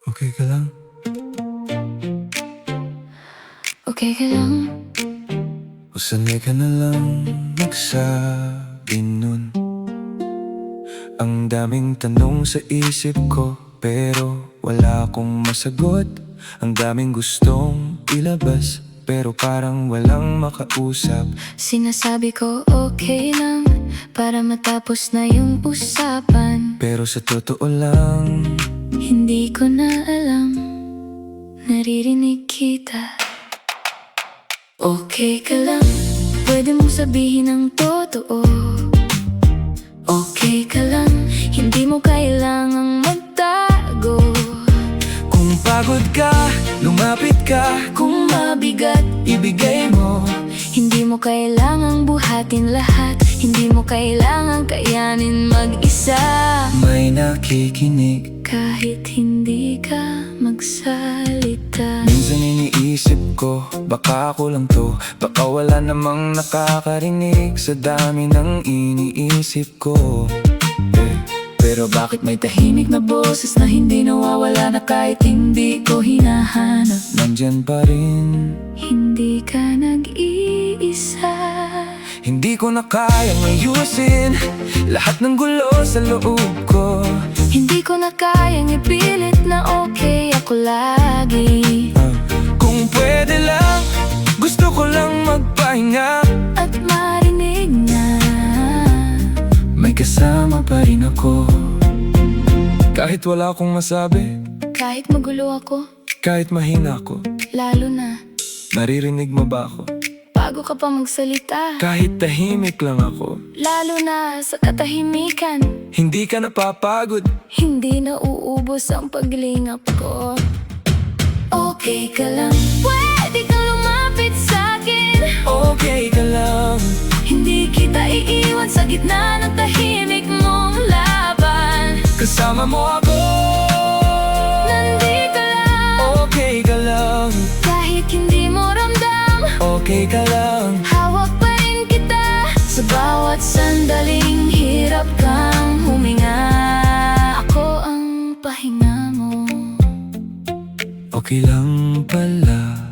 Okay ka lang? Okay ka lang? O sanay ka na lang magsabi nun? Ang daming tanong sa isip ko, pero wala akong masagot. Ang daming gustong ilabas, pero parang walang makausap. Sinasabi ko okay lang, para matapos na yung usapan. Pero sa totoo lang, Hindi ko na alam, naririnig kita. Okay ka lang, pwede mong sabihin ang totoo. Okay ka lang, hindi mo kailangang magtago. kung pagod ka, lumapit ka. Kung mabigat, Ibigay mo. hindi mo kailangang buhatin lahat. Hindi mo kailangang kayanin mag-isa. May nakikinig. Kahit hindi ka magsalita. Minsan iniisip ko, baka ako lang to. Baka wala namang nakakarinig sa dami ng iniisip ko. Pero bakit may tahimik na boses na hindi nawawala, na kahit hindi ko hinahanap, nandyan pa rin. Hindi ka nag-iisa. Hindi ko na kayang ayusin lahat ng gulo sa loob ko. Hindi ko na kayang ipilit na okay ako lagi. Kung pwede lang, gusto ko lang magpahinga. At marinig na May kasama pa rin ako. Kahit wala akong masabi, kahit magulo ako, kahit mahina ako, lalo na naririnig mo ba ako? bago ka pa magsalita. Kahit tahimik lang ako, Lalo na sa katahimikan, hindi ka napapagod. hindi na uubos ang paglingap ko. Okay ka lang, pwede kang lumapit sa'kin. Okay ka lang, Hindi kita iiwan sa gitna ng tahimik mong laban. kasama mo ako. Nandito lang, Okay ka lang, kahit hindi mo ramdam. okay ka lang. Hawak pa rin kita sa bawat sandaling hirap kang huminga. Ako ang pahinga mo. Okay lang pala.